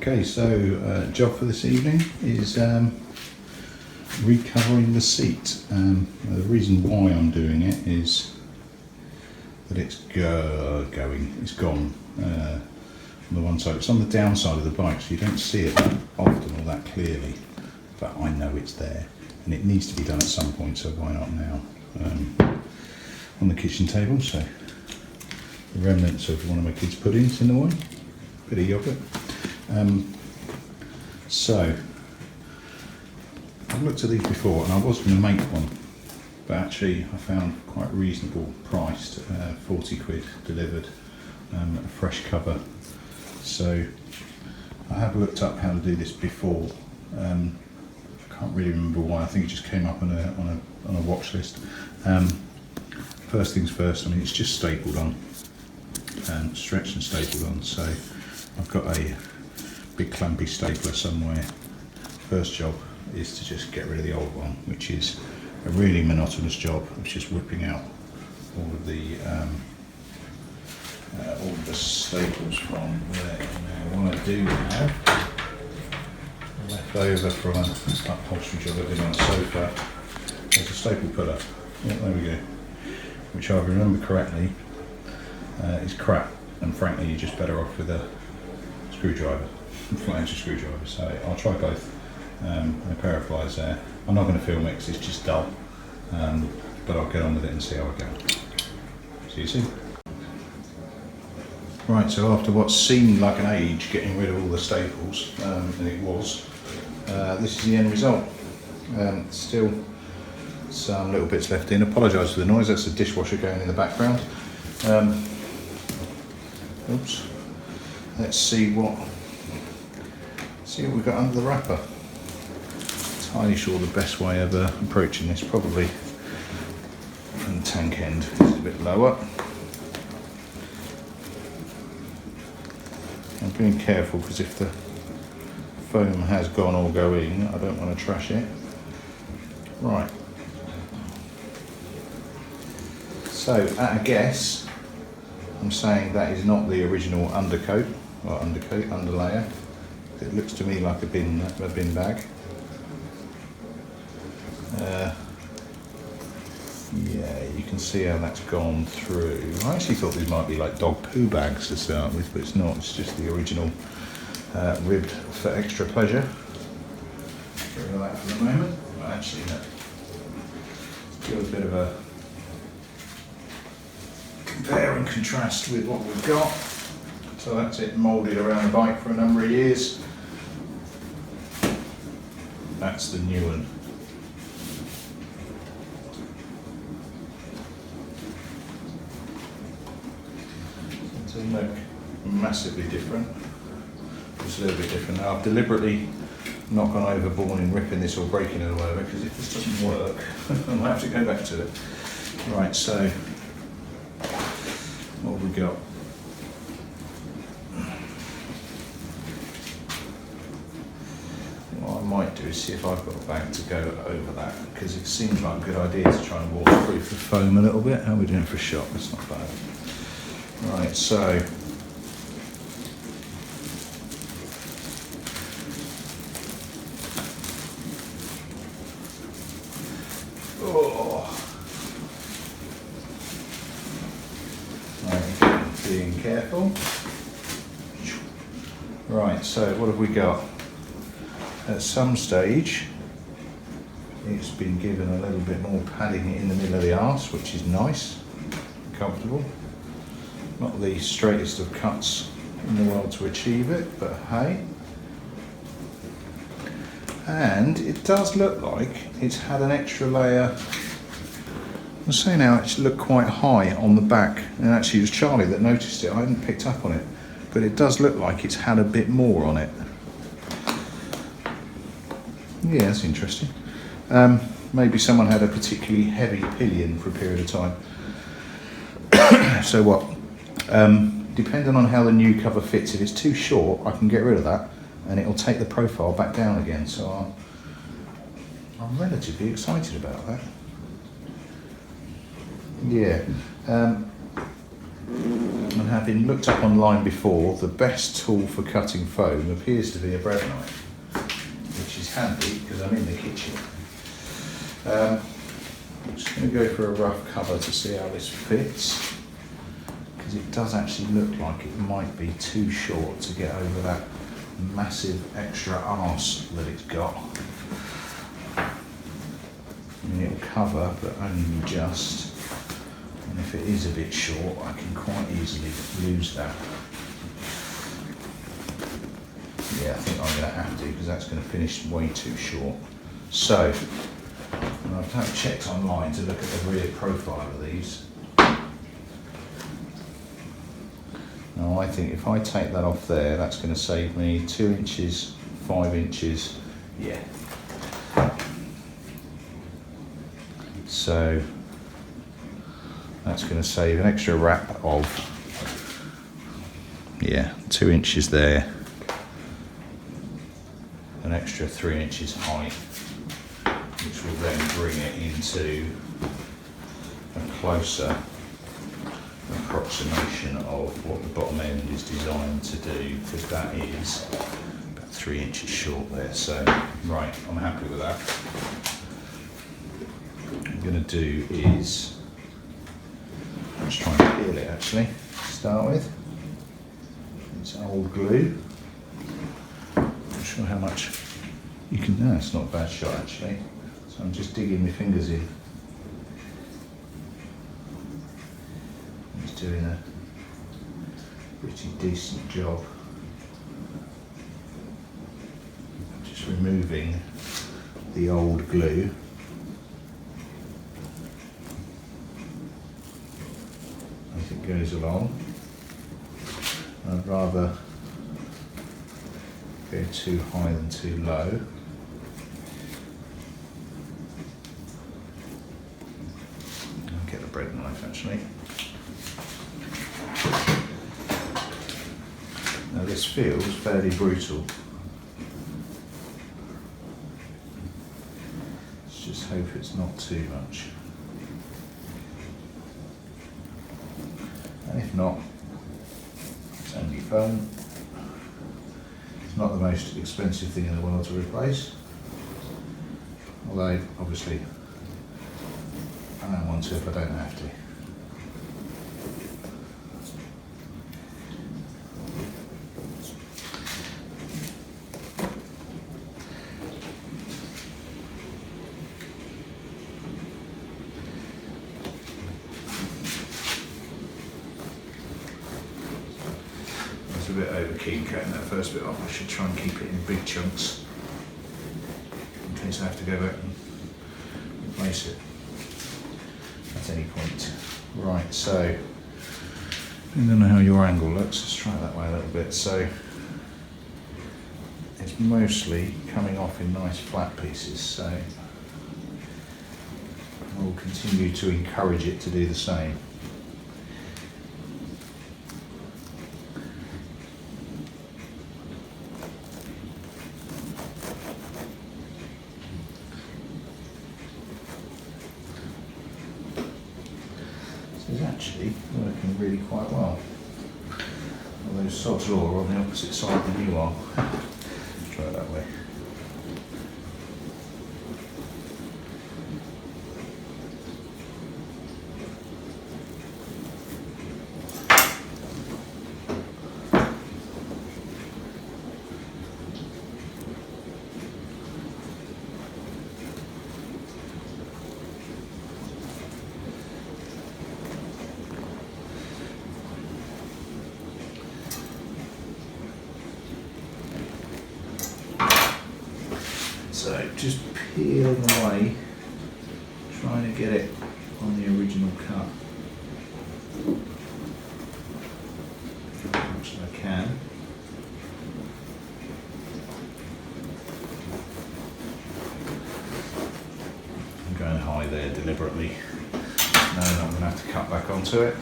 Okay, so job for this evening is recovering the seat. The reason why I'm doing it is that it's gone on the one side. It's on the downside of the bike, so you don't see it that often or that clearly, but I know it's there and it needs to be done at some point, so why not now? On the kitchen table, so the remnants of one of my kids' puddings in the way, bit of yogurt. So I've looked at these before and I was going to make one, but actually I found quite reasonable priced, 40 quid delivered, a fresh cover. So I have looked up how to do this before. I can't really remember why. I think it just came up on a watch list. First things first, I mean, it's just stapled on, stretched and stapled on. So I've got a big clumpy stapler somewhere. First job is to just get rid of the old one, which is a really monotonous job of just whipping out all of the staples from there. Now, what I do have left over from an upholstery job I did on a sofa, there's a staple puller. Yeah, there we go. Which, if I remember correctly, is crap, and frankly you're just better off with a screwdriver, flat-edge screwdriver. So I'll try both. A pair of pliers there. I'm not going to film it because it's just dull, but I'll get on with it and see how I go. See you soon. Right, so after what seemed like an age getting rid of all the staples, and it was, this is the end result. Still some little bits left in. Apologise for the noise, that's the dishwasher going in the background. Oops. Let's see what we've got under the wrapper. Entirely sure the best way of approaching this, probably from the tank end, is a bit lower. I'm being careful because if the foam has gone or going, I don't want to trash it. Right. So, at a guess, I'm saying that is not the original undercoat, or underlayer. It looks to me like a bin bag. Yeah, you can see how that's gone through. I actually thought these might be like dog poo bags to start with, but it's not. It's just the original ribbed for extra pleasure. Get rid of that for the moment. Well, actually, no. Give a bit of a compare and contrast with what we've got. So that's it, moulded around the bike for a number of years. That's the new one. It doesn't look massively different. It's a little bit different. Now I've deliberately not gone overboard in ripping this or breaking it or whatever, because if this doesn't work, I'll have to go back to it. Right, so what have we got? What I might do is see if I've got a bag to go over that, because it seems like a good idea to try and waterproof the foam a little bit. How are we doing for a shot? That's not bad. Right, so being careful. Right, so what have we got? At some stage it's been given a little bit more padding in the middle of the arse, which is nice, comfortable. Not the straightest of cuts in the world to achieve it, but hey. And it does look like it's had an extra layer. I'm saying now it looked quite high on the back, and actually it was Charlie that noticed it. I hadn't picked up on it, but it does look like it's had a bit more on it. Yeah, that's interesting. Maybe someone had a particularly heavy pillion for a period of time. So what? Depending on how the new cover fits, if it's too short, I can get rid of that, and it'll take the profile back down again. So I'm relatively excited about that. Yeah. And having looked up online before, the best tool for cutting foam appears to be a bread knife, which is handy because I'm in the kitchen. I'm just going to go for a rough cover to see how this fits, because it does actually look like it might be too short to get over that massive extra arse that it's got. I mean, it'll cover, but only just. And if it is a bit short, I can quite easily lose that. Yeah, I think I'm going to have to, because that's going to finish way too short. So, I've checked online to look at the rear profile of these. Now I think if I take that off there, that's going to save me 2 inches, 5 inches, yeah. So that's going to save an extra wrap of, yeah, 2 inches there, an extra 3 inches height, which will then bring it into a closer approximation of what the bottom end is designed to do, because that is about 3 inches short there. So, right, I'm happy with that. What I'm going to do is, let's try and peel it actually, to start with. It's old glue. I'm not sure how much you can, no, it's not a bad shot actually. So I'm just digging my fingers in. He's doing a pretty decent job. Just removing the old glue. As it goes along. I'd rather go too high than too low. I'll get the bread knife actually. Now this feels fairly brutal. Let's just hope it's not too much. And if not, it's only foam. It's not the most expensive thing in the world to replace. Although, obviously, I don't want to if I don't have to. A bit over keen cutting that first bit off. I should try and keep it in big chunks in case I have to go back and replace it at any point. Right, so I don't know how your angle looks, let's try it that way a little bit. So it's mostly coming off in nice flat pieces, so I will continue to encourage it to do the same. Is actually working really quite well. Although sod's law are on the opposite side than you are. Let's try it that way. So just peeling away, trying to get it on the original cut as much as I can. I'm going high there deliberately, knowing I'm going to have to cut back onto it.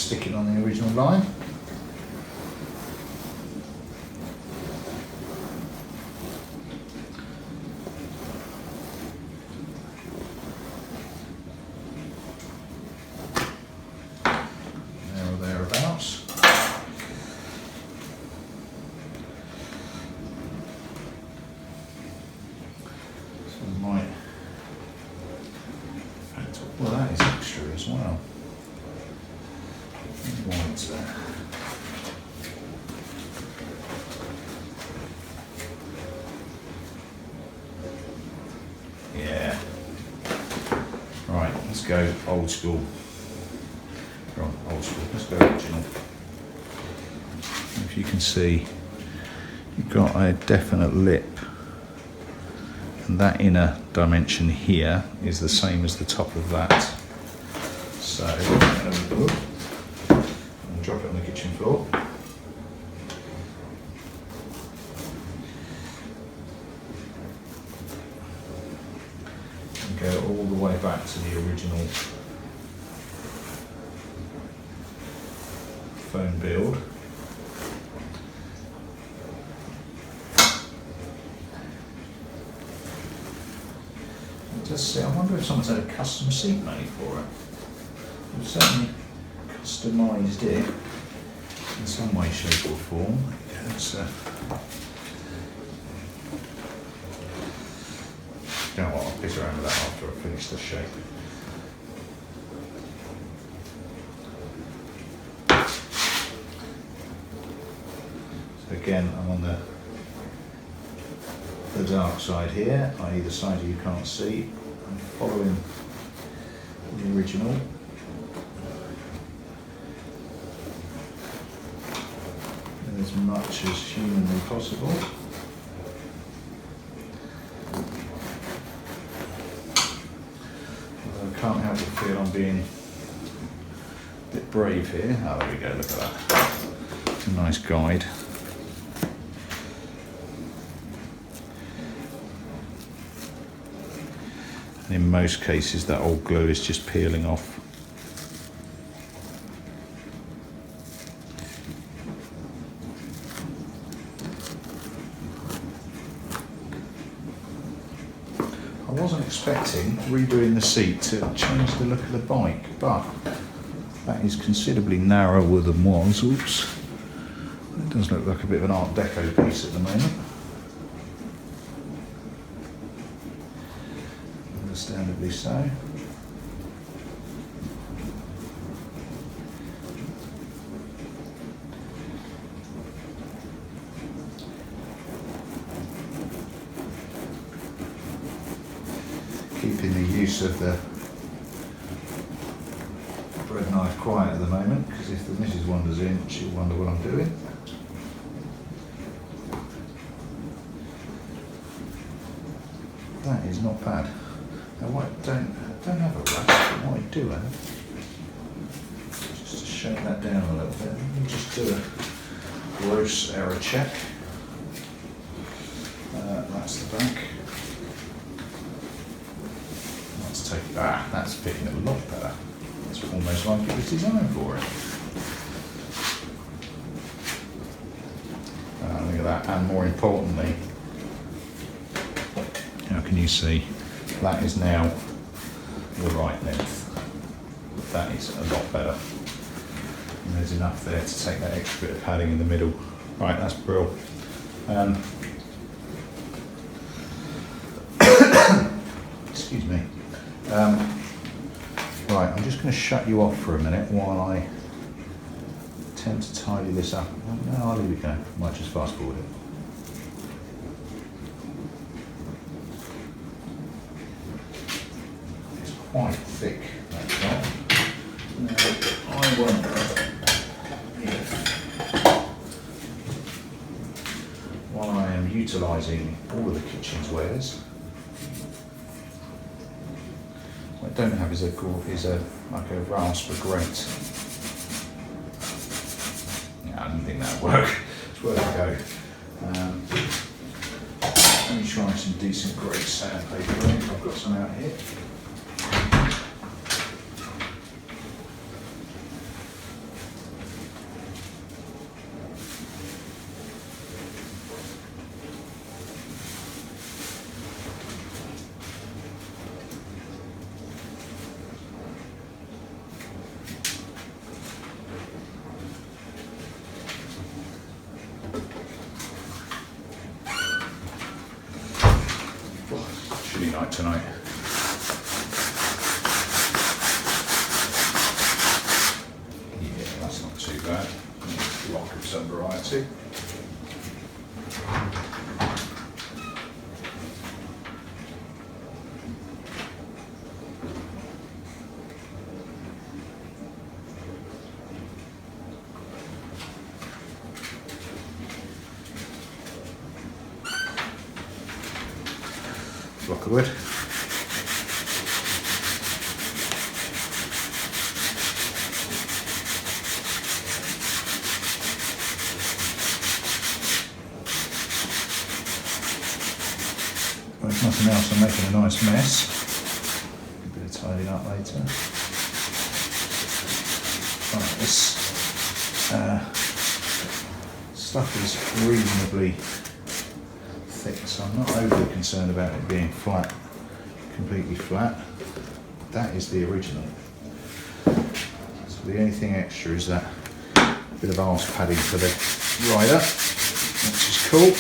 stick it on the original line. There or thereabouts. So I might, well, that is extra as well. White there. Yeah. Right, let's go old school. Right, old school. Let's go original. If you can see, you've got a definite lip, and that inner dimension here is the same as the top of that. So, drop it on the kitchen floor. And go all the way back to the original foam build. Just see, I wonder if someone's had a custom seat made for it. We've certainly customised it in some way, shape or form. It's, you know what, I'll piss around with that after I finish the shape. So again, I'm on the dark side here, i.e. the side you can't see. I'm following the original. As much as humanly possible. Although I can't help but feel I'm being a bit brave here. Oh, there we go, look at that. It's a nice guide. And in most cases that old glue is just peeling off. I wasn't expecting redoing the seat to change the look of the bike, but that is considerably narrower than was. Oops. It does look like a bit of an Art Deco piece at the moment. Understandably so. Keeping the use of the bread knife quiet at the moment, because if the missus wanders in, she'll wonder what I'm doing. That is not bad. Now I don't have a rasp, but what I do have, just to shake that down a little bit, let me just do a gross error check. That's the back. That's fitting a lot better. It's almost like it was designed for it. Look at that, and more importantly, how can you see? That is now the right length. That is a lot better. And there's enough there to take that extra bit of padding in the middle. Right, that's brilliant. Excuse me. Right, I'm just going to shut you off for a minute while I attempt to tidy this up. No, I'll leave it go. Might just fast forward it. It's quite thick, that top. Now, I wonder if, while I am utilising all of the kitchen's wares, what I don't have is like a rasp or grate. Yeah, I didn't think that would work. It's worth a go. Let me try some decent grate sandpaper. I've got some out here. like tonight. Yeah, that's not too bad. Block of some variety. Block of wood. Well, if nothing else, I'm making a nice mess. A bit of tidying up later. Right, this stuff is reasonably thick, so I'm not overly concerned about it being flat, completely flat. That is the original. So the only thing extra is that bit of arse padding for the rider, which is cool.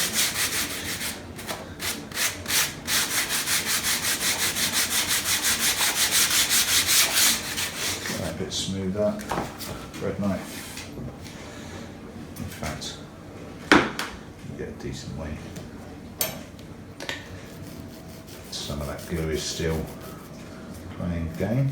Get that bit smoothed up. Red knife. In fact, you get a decent way. Some of that glue is still playing the game.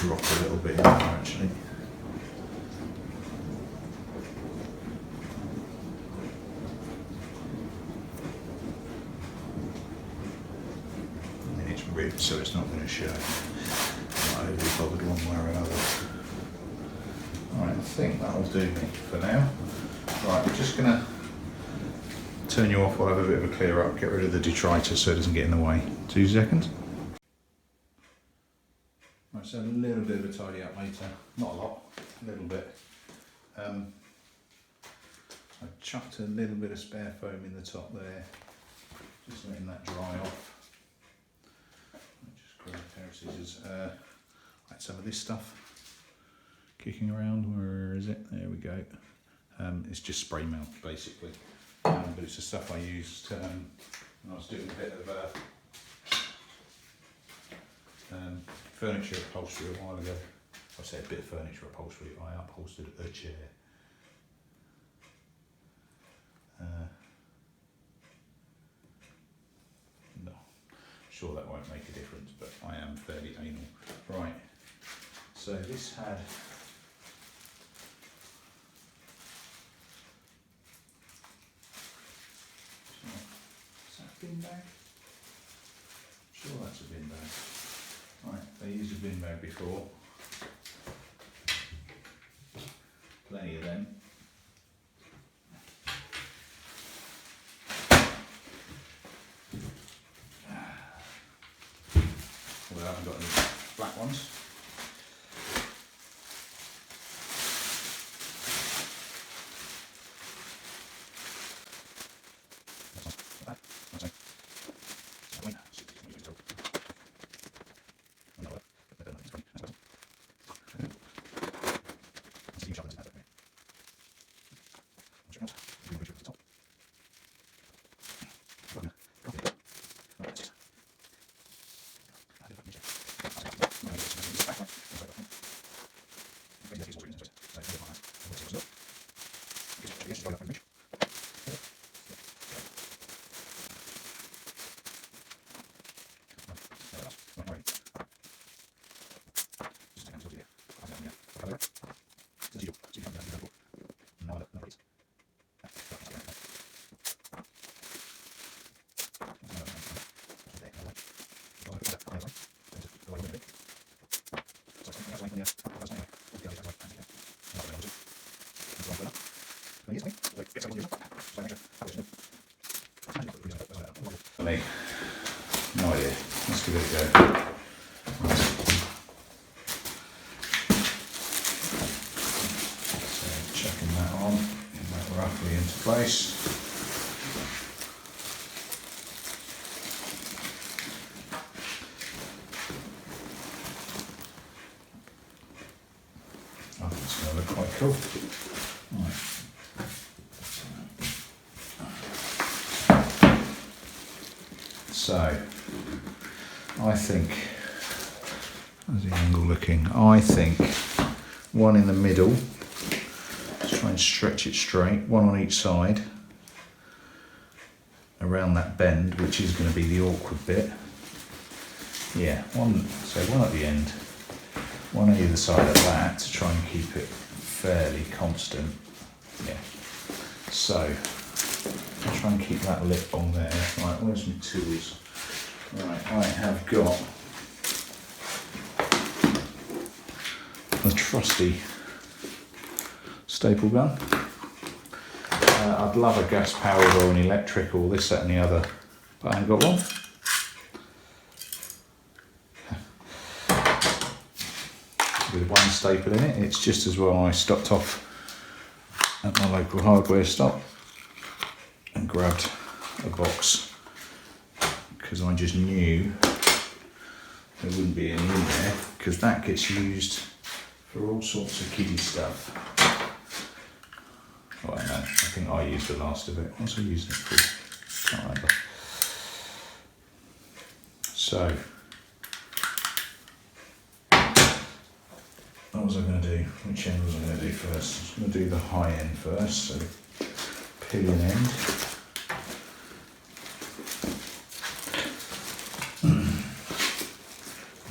Drop a little bit in there actually. And it's ribbed, so it's not going to show. I'm not overly bothered one way or another. Alright, I think that'll do me for now. Right, I'm just going to turn you off while I have a bit of a clear up, get rid of the detritus so it doesn't get in the way. 2 seconds. Right, so a little bit of a tidy up later, not a lot, a little bit. I chucked a little bit of spare foam in the top there, just letting that dry off. Just grab a pair of scissors. I had some of this stuff kicking around, where is it? There we go. It's just spray mount basically, but it's the stuff I used when I was doing a bit of furniture upholstery a while ago. I say a bit of furniture upholstery, I upholstered a chair. No, sure that won't make a difference, but I am fairly anal. Right, so this had is that a bin bag? Sure that's a bin bag. Right, they used a bin bag before. Plenty of them. Well, I haven't got any black ones. Funny. No idea. Let's give it a go. Right. So chucking that on, get that roughly into place. I think it's going to look quite cool. Right. So, I think, how's the angle looking? I think one in the middle, let's try and stretch it straight, one on each side, around that bend, which is going to be the awkward bit. Yeah, one at the end, one on either side of that to try and keep it fairly constant. Yeah, so I'll try and keep that lip on there. Right, where's my tools? Right, I have got a trusty staple gun. I'd love a gas powered or an electric or this, that and the other, but I ain't got one. With one staple in it, it's just as well I stopped off at my local hardware stop and grabbed a box, because I just knew there wouldn't be any in there, because that gets used for all sorts of kiddie stuff. Oh, I know, I think I used the last of it. What's I used it for? Can't remember. So, what was I going to do? Which end was I going to do first? I was going to do the high end first, so pillion end.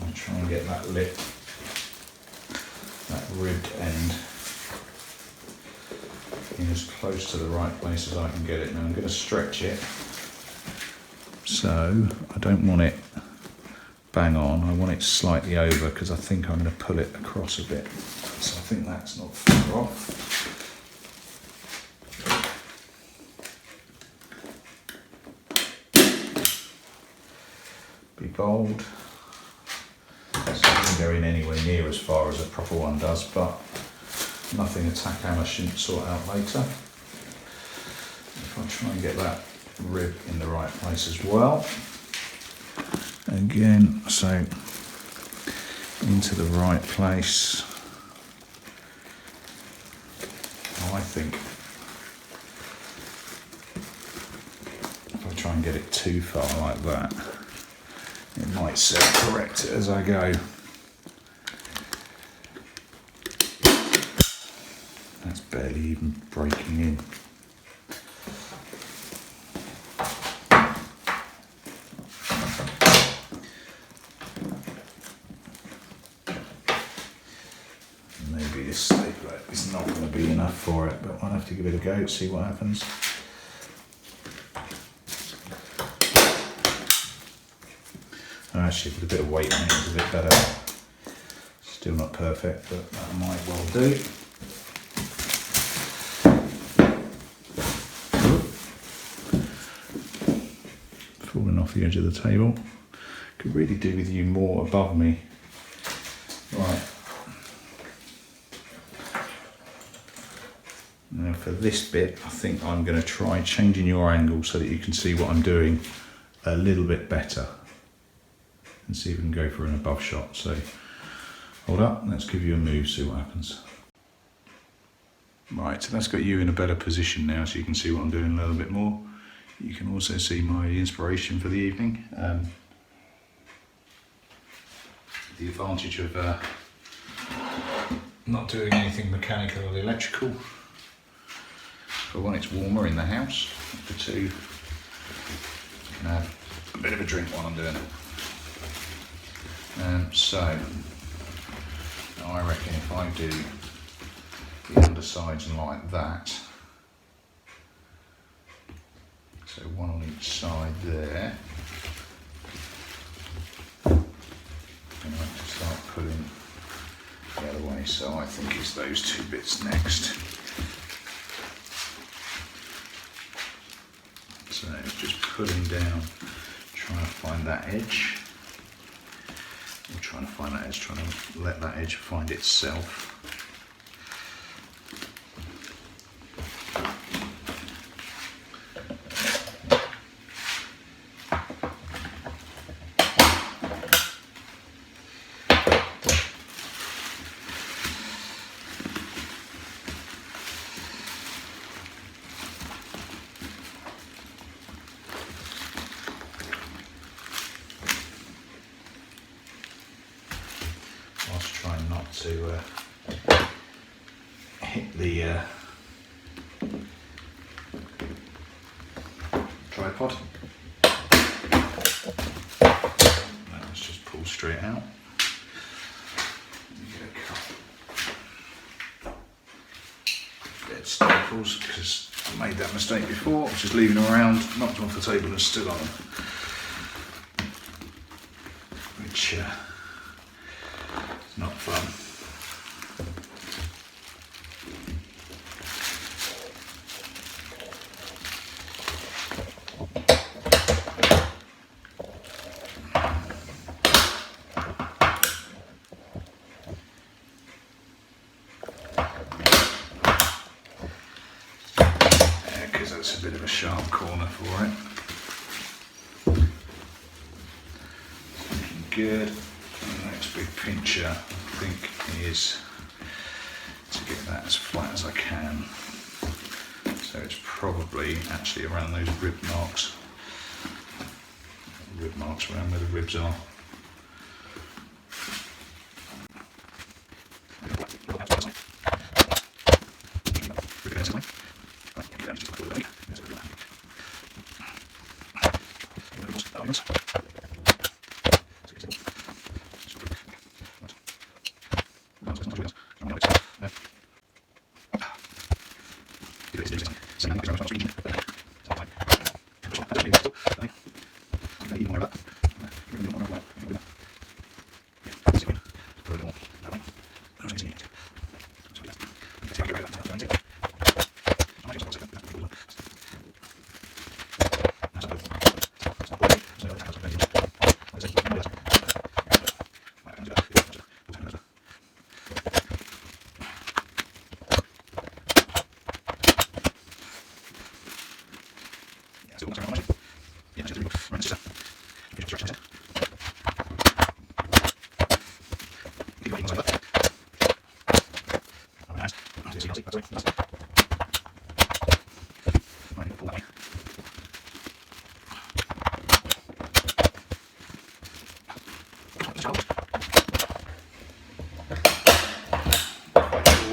I'll try and get that lip, that ribbed end, in as close to the right place as I can get it. Now I'm going to stretch it, so I don't want it bang on, I want it slightly over, because I think I'm going to pull it across a bit. So I think that's not far off. Be bold. So it doesn't go in anywhere near as far as a proper one does, but nothing a tack hammer shouldn't sort out later. If I try and get that rib in the right place as well. Again, so into the right place. I think if I try and get it too far like that, it might self-correct it as I go. That's barely even breaking in. Maybe this stapler is not going to be enough for it, but I'll have to give it a go, see what happens. Actually, with a bit of weight on it, it's a bit better. Still not perfect, but that might well do. Falling off the edge of the table. Could really do with you more above me. Right. Now for this bit, I think I'm going to try changing your angle so that you can see what I'm doing a little bit better. And see if we can go for an above shot. So hold up, let's give you a move, see what happens. Right, so that's got you in a better position now, so you can see what I'm doing a little bit more. You can also see my inspiration for the evening. The advantage of not doing anything mechanical or electrical. For one, it's warmer in the house. For two, I can have a bit of a drink while I'm doing it. So, I reckon if I do the undersides like that, so one on each side there, and I can start pulling the other way, so I think it's those two bits next. So it's just pulling down trying to find that edge. I'm trying to find that edge, trying to let that edge find itself. Whilst trying not to hit the tripod. Now let's just pull straight out. Get a couple dead staples because I made that mistake before, just leaving them around, knocked them off the table and stood on them. Which is not fun. Because that's a bit of a sharp corner for it. Looking good. And the next big pincher, I think, is to get that as flat as I can. So it's probably actually around those rib marks. Rib marks around where the ribs are.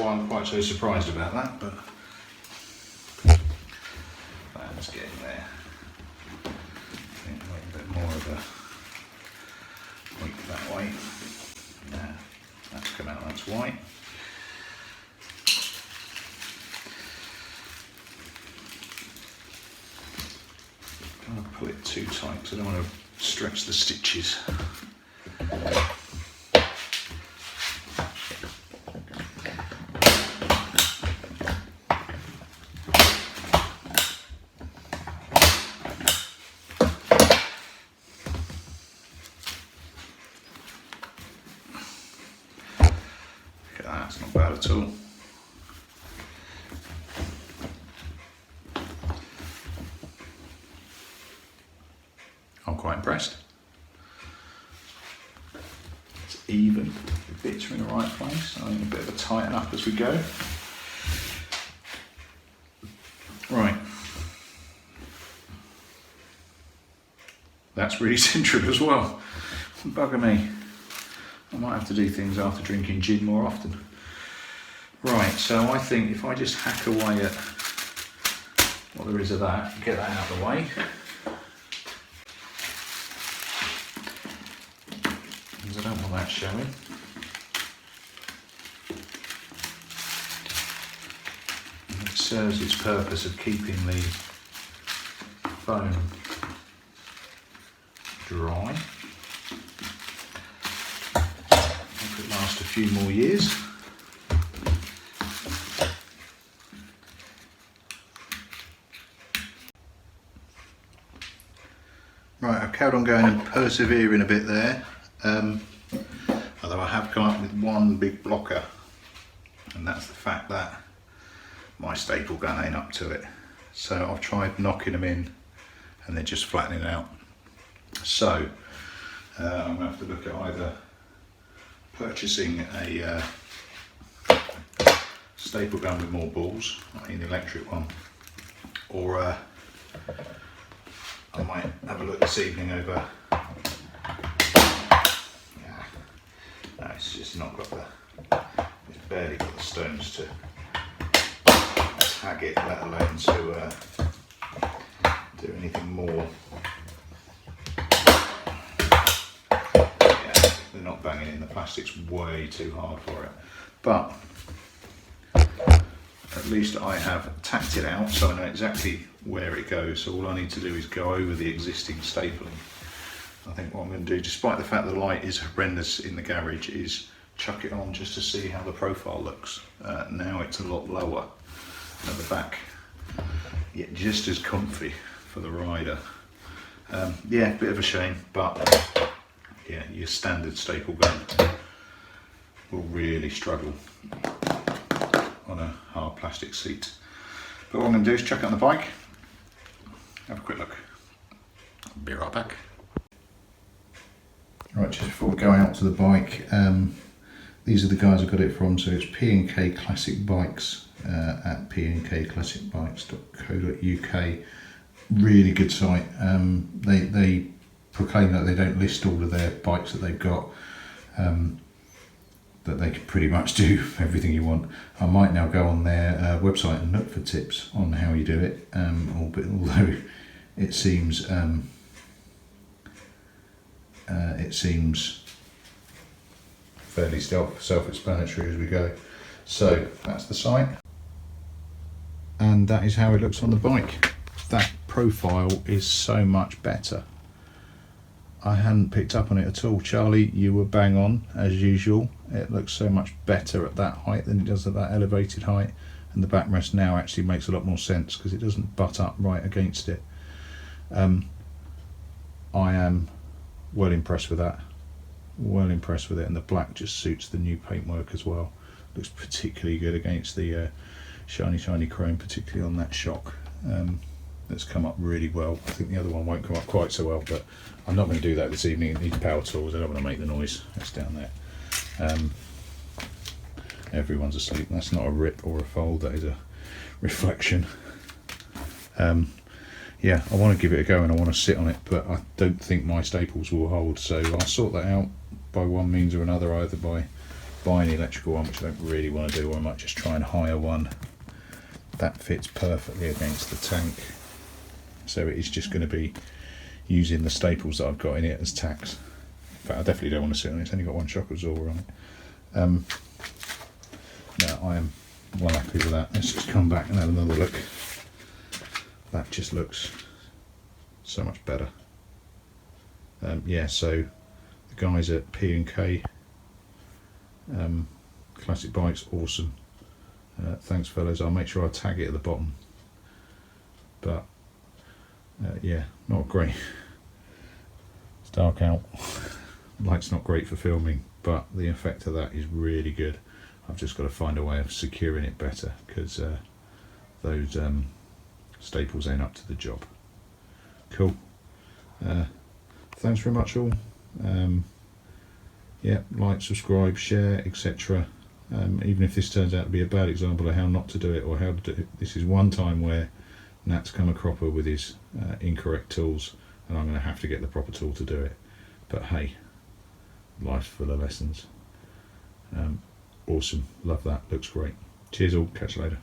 I'm quite so surprised about that, but that's getting there. I think a bit more of a weight that way. Now that's come out, that's white. I don't want to pull it too tight because I don't want to stretch the stitches. That's not bad at all. I'm quite impressed. It's even, the bits are in the right place. I think a bit of a tighten up as we go. Right. That's really central as well. Bugger me. I might have to do things after drinking gin more often. Right, so I think if I just hack away at what there is of that, get that out of the way. Because I don't want that showing. And it serves its purpose of keeping the foam dry. It could last a few more years. Right, I've carried on going and persevering a bit there, although I have come up with one big blocker, and that's the fact that my staple gun ain't up to it. So I've tried knocking them in and they're just flattening out. So I'm going to have to look at either purchasing a staple gun with more balls, I mean the electric one, or I might have a look this evening over. Yeah, no, it's just not got it's barely got the stones to tag it, let alone to do anything more. Yeah, they're not banging in, the plastic's way too hard for it. But at least I have tacked it out, so I know exactly where it goes. So all I need to do is go over the existing stapling. I think what I'm going to do, despite the fact the light is horrendous in the garage, is chuck it on just to see how the profile looks. Now it's a lot lower at the back, yet just as comfy for the rider. Yeah, bit of a shame, but yeah, your standard staple gun will really struggle on a hard plastic seat. But what I'm going to do is chuck it on the bike, have a quick look. I'll be right back. Right, just before we go out to the bike, these are the guys I got it from. So it's P&K Classic Bikes at pnkclassicbikes.co.uk. Really good site. They proclaim that they don't list all of their bikes that they've got, that they can pretty much do everything you want. I might now go on their website and look for tips on how you do it, although it seems fairly self-explanatory as we go. So that's the site, and that is how it looks on the bike. That profile is so much better. I hadn't picked up on it at all. Charlie, you were bang on as usual. It looks so much better at that height than it does at that elevated height, and the backrest now actually makes a lot more sense because it doesn't butt up right against it. I am well impressed with that. Well impressed with it, and the black just suits the new paintwork as well. Looks particularly good against the shiny chrome, particularly on that shock. That's come up really well. I think the other one won't come up quite so well, but I'm not going to do that this evening. It needs power tools. I don't want to make the noise. That's down there. Everyone's asleep. That's not a rip or a fold, that is a reflection. Yeah, I want to give it a go and I want to sit on it, but I don't think my staples will hold, so I'll sort that out by one means or another, either by buying an electrical one, which I don't really want to do, or I might just try and hire one that fits perfectly against the tank. So it is just going to be using the staples that I've got in it as tacks. But I definitely don't want to sit on it. It's only got one shock absorber on it. No, I am well happy with that. Let's just come back and have another look. That just looks so much better. Yeah, so the guys at P&K Classic Bikes, awesome. Thanks fellas. I'll make sure I tag it at the bottom. But yeah, not great. It's dark out. Light's not great for filming, but the effect of that is really good. I've just got to find a way of securing it better, because those staples ain't up to the job. Cool. Thanks very much all. Yeah, like, subscribe, share, etc. Even if this turns out to be a bad example of how not to do it or how to do it, this is one time where Nat's come a cropper with his incorrect tools, and I'm going to have to get the proper tool to do it. But hey, life's full of lessons. Awesome, love that, looks great. Cheers all, catch you later.